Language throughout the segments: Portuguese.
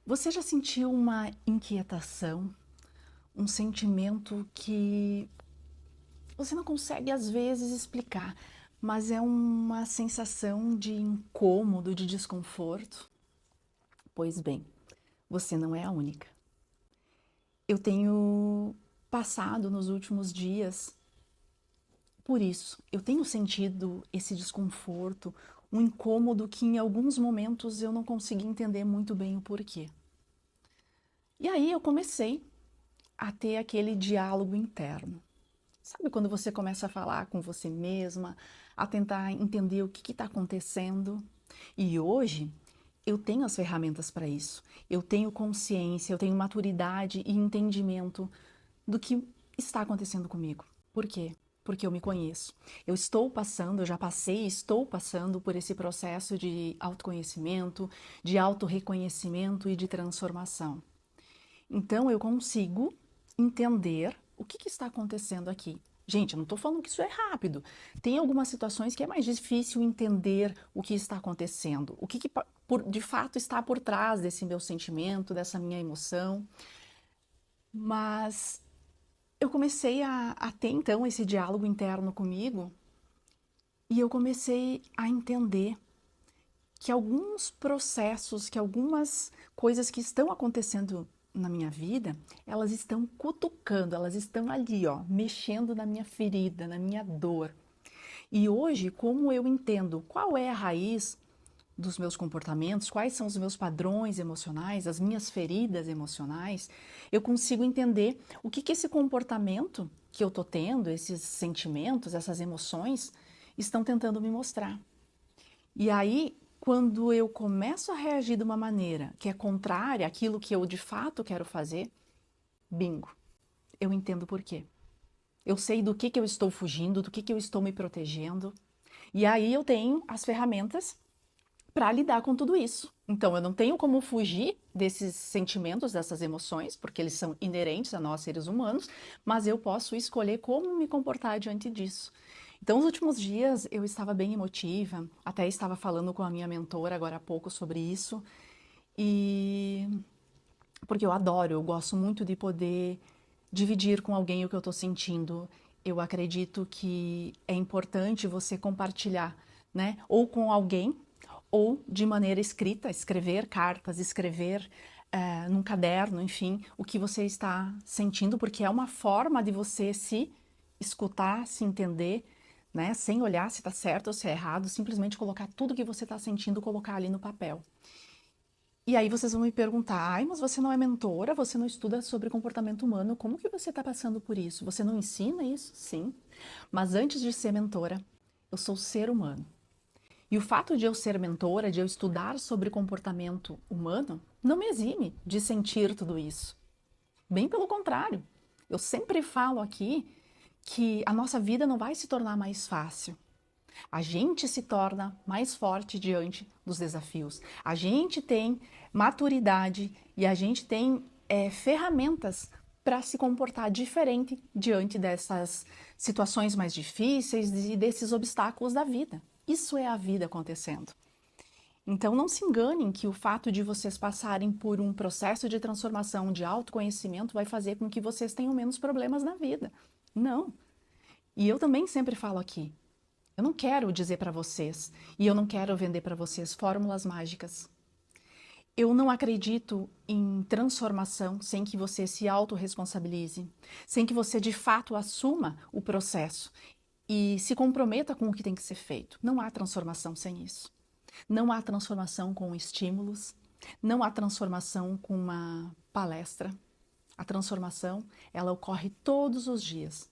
Você já sentiu uma inquietação, um sentimento que você não consegue às vezes explicar, mas é uma sensação de incômodo, de desconforto? Pois bem, você não é a única. Eu tenho passado nos últimos dias por isso. Eu tenho sentido esse desconforto, um incômodo que em alguns momentos eu não consegui entender muito bem o porquê. E aí eu comecei a ter aquele diálogo interno. Sabe quando você começa a falar com você mesma, a tentar entender o que está acontecendo? E hoje eu tenho as ferramentas para isso. Eu tenho consciência, eu tenho maturidade e entendimento do que está acontecendo comigo. Por quê? Porque eu me conheço. Eu estou passando, eu já passei e estou passando por esse processo de autoconhecimento, de autorreconhecimento e de transformação. Então eu consigo entender o que está acontecendo aqui. Gente, eu não estou falando que isso é rápido. Tem algumas situações que é mais difícil entender o que está acontecendo, o que de fato está por trás desse meu sentimento, dessa minha emoção. Mas eu comecei a ter então esse diálogo interno comigo e eu comecei a entender que alguns processos, que algumas coisas que estão acontecendo na minha vida, elas estão cutucando, elas estão ali, ó, mexendo na minha ferida, na minha dor. E hoje, como eu entendo qual é a raiz dos meus comportamentos, quais são os meus padrões emocionais, as minhas feridas emocionais, eu consigo entender o que esse comportamento que eu tô tendo, esses sentimentos, essas emoções, estão tentando me mostrar. E aí, quando eu começo a reagir de uma maneira que é contrária àquilo que eu de fato quero fazer, bingo, eu entendo por quê. Eu sei do que eu estou fugindo, do que eu estou me protegendo. E aí eu tenho as ferramentas para lidar com tudo isso. Então, eu não tenho como fugir desses sentimentos, dessas emoções, porque eles são inerentes a nós seres humanos, mas eu posso escolher como me comportar diante disso. Então, nos últimos dias eu estava bem emotiva, até estava falando com a minha mentora agora há pouco sobre isso, e porque eu adoro, eu gosto muito de poder dividir com alguém o que eu estou sentindo. Eu acredito que é importante você compartilhar, né? Ou com alguém, ou de maneira escrita, escrever cartas, escrever num caderno, enfim, o que você está sentindo, porque é uma forma de você se escutar, se entender, né? Sem olhar se está certo ou se é errado, simplesmente colocar tudo que você está sentindo, colocar ali no papel. E aí vocês vão me perguntar, ai, mas você não é mentora, você não estuda sobre comportamento humano, como que você está passando por isso? Você não ensina isso? Sim. Mas antes de ser mentora, eu sou ser humano. E o fato de eu ser mentora, de eu estudar sobre comportamento humano, não me exime de sentir tudo isso. Bem pelo contrário. Eu sempre falo aqui que a nossa vida não vai se tornar mais fácil. A gente se torna mais forte diante dos desafios. A gente tem maturidade e a gente tem ferramentas para se comportar diferente diante dessas situações mais difíceis e desses obstáculos da vida. Isso é a vida acontecendo. Então não se enganem que o fato de vocês passarem por um processo de transformação, de autoconhecimento, vai fazer com que vocês tenham menos problemas na vida. Não. E eu também sempre falo aqui, eu não quero dizer para vocês e eu não quero vender para vocês fórmulas mágicas. Eu não acredito em transformação sem que você se autorresponsabilize, sem que você de fato assuma o processo e se comprometa com o que tem que ser feito. Não há transformação sem isso. Não há transformação com estímulos, não há transformação com uma palestra. A transformação, ela ocorre todos os dias,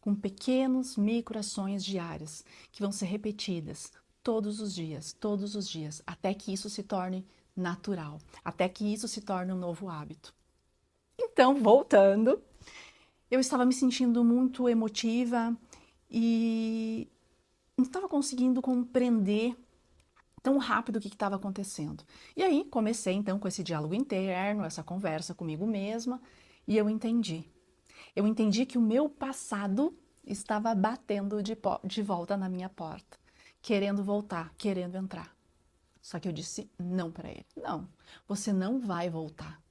com pequenos microações diárias que vão ser repetidas todos os dias, até que isso se torne natural, até que isso se torne um novo hábito. Então, voltando, eu estava me sentindo muito emotiva e não estava conseguindo compreender tão rápido o que estava acontecendo. E aí comecei então com esse diálogo interno, essa conversa comigo mesma, e eu entendi. Eu entendi que o meu passado estava batendo de volta na minha porta, querendo voltar, querendo entrar. Só que eu disse não para ele. Não, você não vai voltar.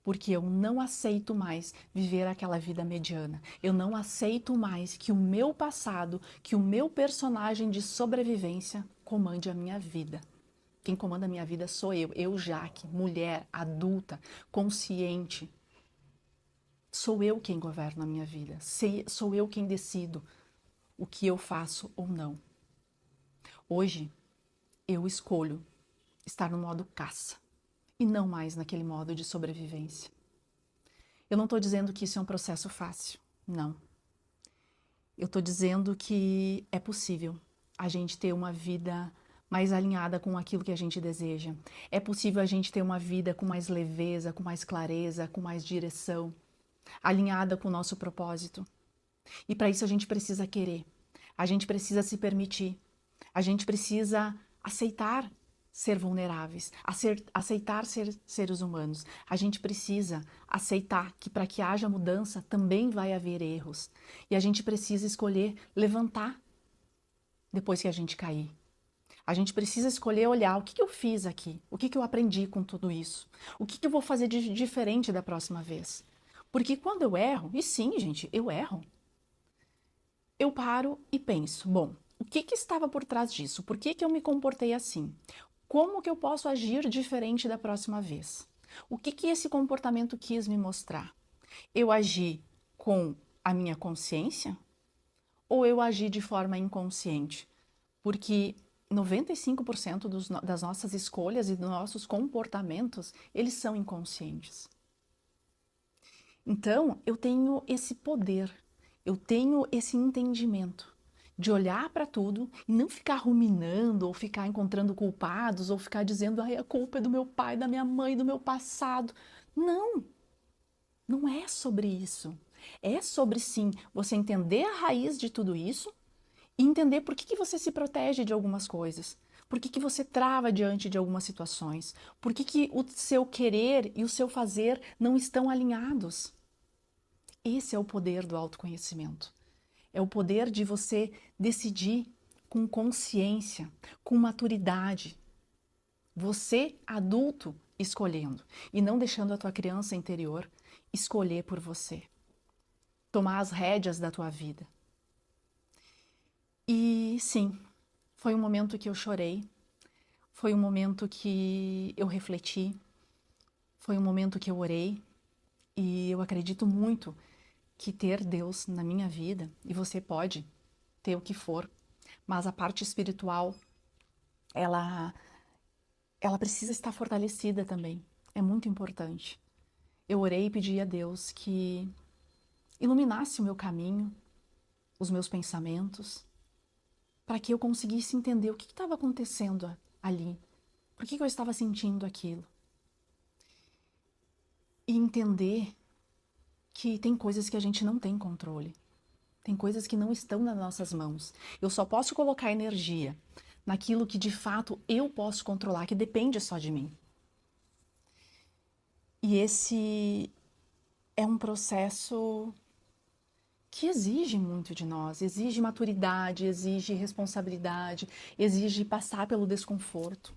Porque eu não aceito mais viver aquela vida mediana. Eu não aceito mais que o meu passado, que o meu personagem de sobrevivência comande a minha vida. Quem comanda a minha vida sou eu, Jaque, mulher, adulta, consciente. Sou eu quem governa a minha vida. Sou eu quem decido o que eu faço ou não. Hoje, eu escolho estar no modo caça e não mais naquele modo de sobrevivência. Eu não estou dizendo que isso é um processo fácil, não. Eu estou dizendo que é possível a gente ter uma vida mais alinhada com aquilo que a gente deseja. É possível a gente ter uma vida com mais leveza, com mais clareza, com mais direção, alinhada com o nosso propósito. E para isso a gente precisa querer, a gente precisa se permitir, a gente precisa aceitar ser vulneráveis, aceitar ser seres humanos. A gente precisa aceitar que para que haja mudança também vai haver erros. E a gente precisa escolher levantar depois que a gente cair. A gente precisa escolher olhar o que eu fiz aqui, o que eu aprendi com tudo isso, o que eu vou fazer de diferente da próxima vez. Porque quando eu erro, e sim, gente, eu erro, eu paro e penso, bom, o que estava por trás disso? Por que eu me comportei assim? Como que eu posso agir diferente da próxima vez? O que esse comportamento quis me mostrar? Eu agi com a minha consciência ou eu agi de forma inconsciente? Porque 95% das nossas escolhas e dos nossos comportamentos, eles são inconscientes. Então, eu tenho esse poder, eu tenho esse entendimento de olhar para tudo e não ficar ruminando ou ficar encontrando culpados ou ficar dizendo a culpa é do meu pai, da minha mãe, do meu passado. Não, não é sobre isso. É sobre sim você entender a raiz de tudo isso e entender por que você se protege de algumas coisas. Por que você trava diante de algumas situações? Por que o seu querer e o seu fazer não estão alinhados? Esse é o poder do autoconhecimento. É o poder de você decidir com consciência, com maturidade. Você, adulto, escolhendo e não deixando a tua criança interior escolher por você. Tomar as rédeas da tua vida. E sim, foi um momento que eu chorei, foi um momento que eu refleti, foi um momento que eu orei e eu acredito muito que ter Deus na minha vida, e você pode ter o que for, mas a parte espiritual, ela precisa estar fortalecida também. É muito importante. Eu orei e pedi a Deus que iluminasse o meu caminho, os meus pensamentos, para que eu conseguisse entender o que estava acontecendo ali, por que eu estava sentindo aquilo. E entender que tem coisas que a gente não tem controle. Tem coisas que não estão nas nossas mãos. Eu só posso colocar energia naquilo que de fato eu posso controlar, que depende só de mim. E esse é um processo que exige muito de nós, exige maturidade, exige responsabilidade, exige passar pelo desconforto.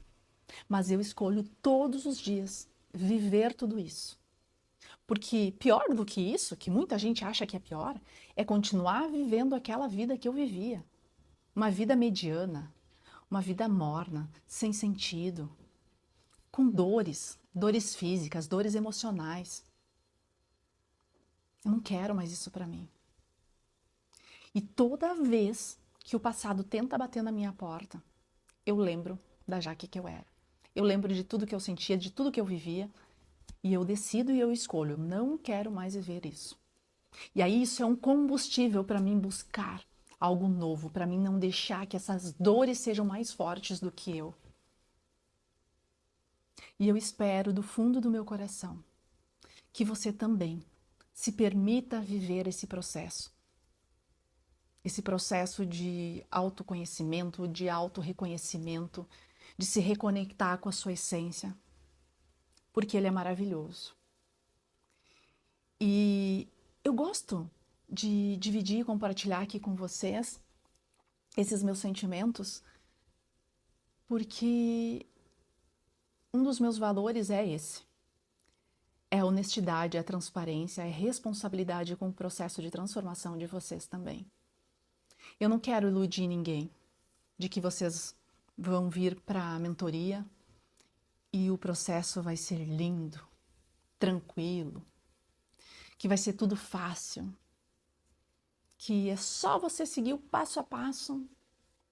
Mas eu escolho todos os dias viver tudo isso. Porque pior do que isso, que muita gente acha que é pior, é continuar vivendo aquela vida que eu vivia. Uma vida mediana, uma vida morna, sem sentido, com dores, dores físicas, dores emocionais. Eu não quero mais isso para mim. E toda vez que o passado tenta bater na minha porta, eu lembro da Jaque que eu era. Eu lembro de tudo que eu sentia, de tudo que eu vivia, e eu decido e eu escolho, não quero mais viver isso. E aí isso é um combustível para mim buscar algo novo, para mim não deixar que essas dores sejam mais fortes do que eu. E eu espero do fundo do meu coração que você também se permita viver esse processo. Esse processo de autoconhecimento, de autorreconhecimento, de se reconectar com a sua essência, porque ele é maravilhoso. E eu gosto de dividir e compartilhar aqui com vocês esses meus sentimentos, porque um dos meus valores é esse. É a honestidade, é a transparência, é a responsabilidade com o processo de transformação de vocês também. Eu não quero iludir ninguém de que vocês vão vir para a mentoria e o processo vai ser lindo, tranquilo, que vai ser tudo fácil, que é só você seguir o passo a passo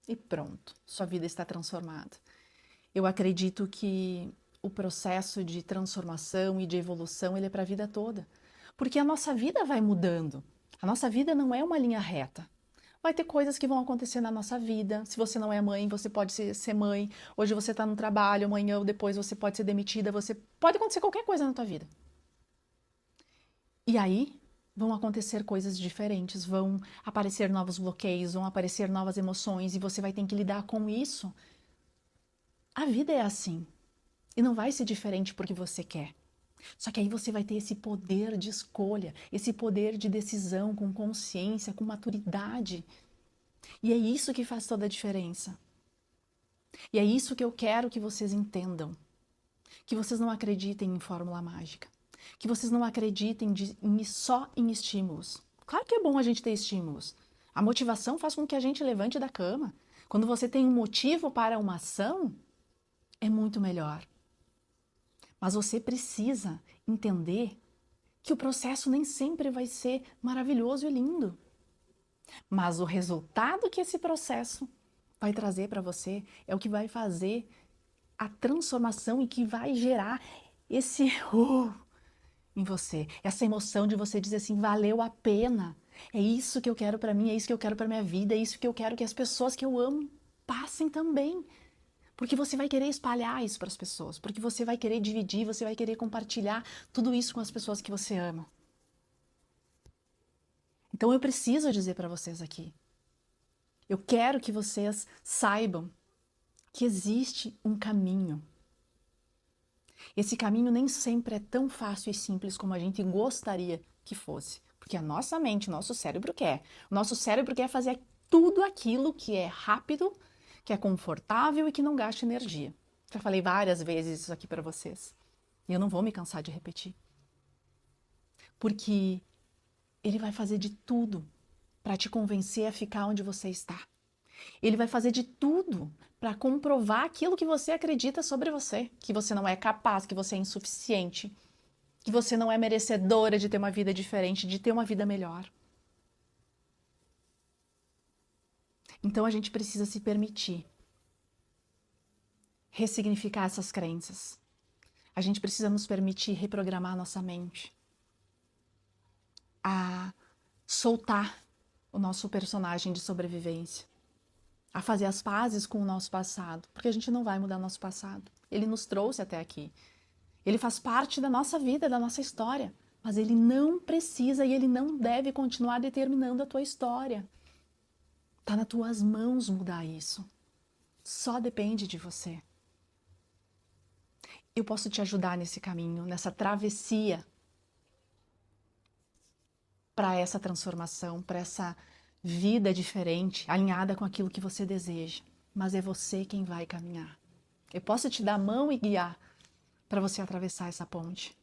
e pronto, sua vida está transformada. Eu acredito que o processo de transformação e de evolução, ele é para a vida toda. Porque a nossa vida vai mudando. A nossa vida não é uma linha reta. Vai ter coisas que vão acontecer na nossa vida. Se você não é mãe, você pode ser mãe. Hoje você está no trabalho, amanhã ou depois você pode ser demitida. Pode acontecer qualquer coisa na tua vida. E aí vão acontecer coisas diferentes, vão aparecer novos bloqueios, vão aparecer novas emoções e você vai ter que lidar com isso. A vida é assim. E não vai ser diferente porque você quer. Só que aí você vai ter esse poder de escolha, esse poder de decisão com consciência, com maturidade. E é isso que faz toda a diferença. E é isso que eu quero que vocês entendam. Que vocês não acreditem em fórmula mágica. Que vocês não acreditem só em estímulos. Claro que é bom a gente ter estímulos. A motivação faz com que a gente levante da cama. Quando você tem um motivo para uma ação, é muito melhor. Mas você precisa entender que o processo nem sempre vai ser maravilhoso e lindo. Mas o resultado que esse processo vai trazer para você é o que vai fazer a transformação e que vai gerar esse em você. Essa emoção de você dizer assim, valeu a pena. É isso que eu quero para mim, é isso que eu quero para minha vida, é isso que eu quero que as pessoas que eu amo passem também. Porque você vai querer espalhar isso para as pessoas, porque você vai querer dividir, você vai querer compartilhar tudo isso com as pessoas que você ama. Então eu preciso dizer para vocês aqui, eu quero que vocês saibam que existe um caminho. Esse caminho nem sempre é tão fácil e simples como a gente gostaria que fosse. Porque a nossa mente, o nosso cérebro quer. O nosso cérebro quer fazer tudo aquilo que é rápido, que é confortável e que não gasta energia. Já falei várias vezes isso aqui para vocês. E eu não vou me cansar de repetir. Porque ele vai fazer de tudo para te convencer a ficar onde você está. Ele vai fazer de tudo para comprovar aquilo que você acredita sobre você, que você não é capaz, que você é insuficiente, que você não é merecedora de ter uma vida diferente, de ter uma vida melhor. Então a gente precisa se permitir ressignificar essas crenças. A gente precisa nos permitir reprogramar nossa mente, a soltar o nosso personagem de sobrevivência, a fazer as pazes com o nosso passado, porque a gente não vai mudar o nosso passado. Ele nos trouxe até aqui. Ele faz parte da nossa vida, da nossa história, mas ele não precisa e ele não deve continuar determinando a tua história. Tá nas tuas mãos mudar isso. Só depende de você. Eu posso te ajudar nesse caminho, nessa travessia para essa transformação, para essa vida diferente, alinhada com aquilo que você deseja. Mas é você quem vai caminhar. Eu posso te dar a mão e guiar para você atravessar essa ponte.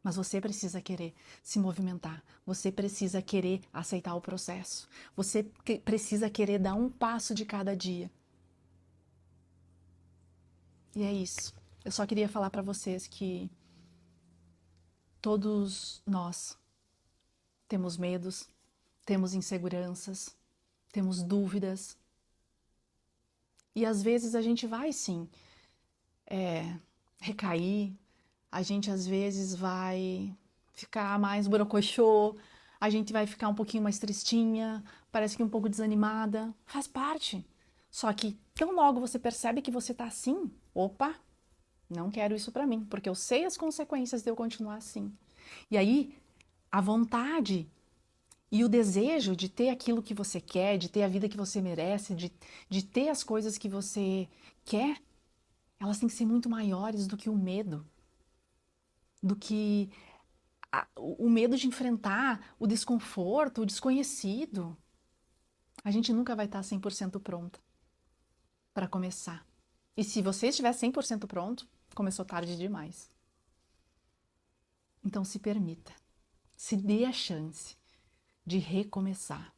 Mas você precisa querer se movimentar. Você precisa querer aceitar o processo. Você precisa querer dar um passo de cada dia. E é isso. Eu só queria falar para vocês que todos nós temos medos, temos inseguranças, temos dúvidas. E às vezes a gente vai sim recair, a gente às vezes vai ficar mais borocochô, a gente vai ficar um pouquinho mais tristinha, parece que um pouco desanimada, faz parte. Só que tão logo você percebe que você tá assim, opa, não quero isso pra mim, porque eu sei as consequências de eu continuar assim. E aí, a vontade e o desejo de ter aquilo que você quer, de ter a vida que você merece, de ter as coisas que você quer, elas têm que ser muito maiores do que o medo, do que o medo de enfrentar o desconforto, o desconhecido. A gente nunca vai estar 100% pronta para começar. E se você estiver 100% pronto, começou tarde demais. Então se permita, se dê a chance de recomeçar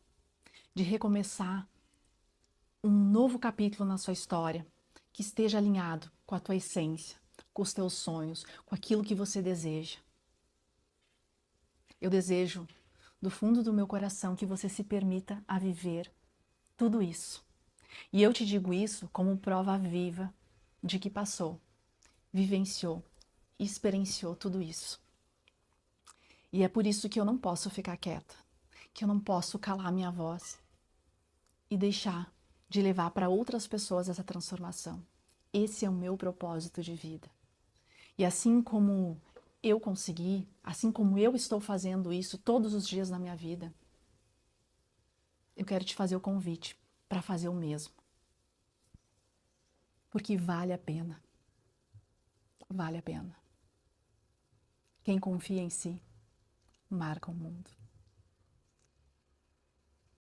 um novo capítulo na sua história que esteja alinhado com a tua essência, com os teus sonhos, com aquilo que você deseja. Eu desejo, do fundo do meu coração, que você se permita a viver tudo isso. E eu te digo isso como prova viva de que passou, vivenciou, experienciou tudo isso. E é por isso que eu não posso ficar quieta, que eu não posso calar minha voz e deixar de levar para outras pessoas essa transformação. Esse é o meu propósito de vida. E assim como eu consegui, assim como eu estou fazendo isso todos os dias na minha vida, eu quero te fazer o convite para fazer o mesmo. Porque vale a pena. Vale a pena. Quem confia em si, marca o mundo.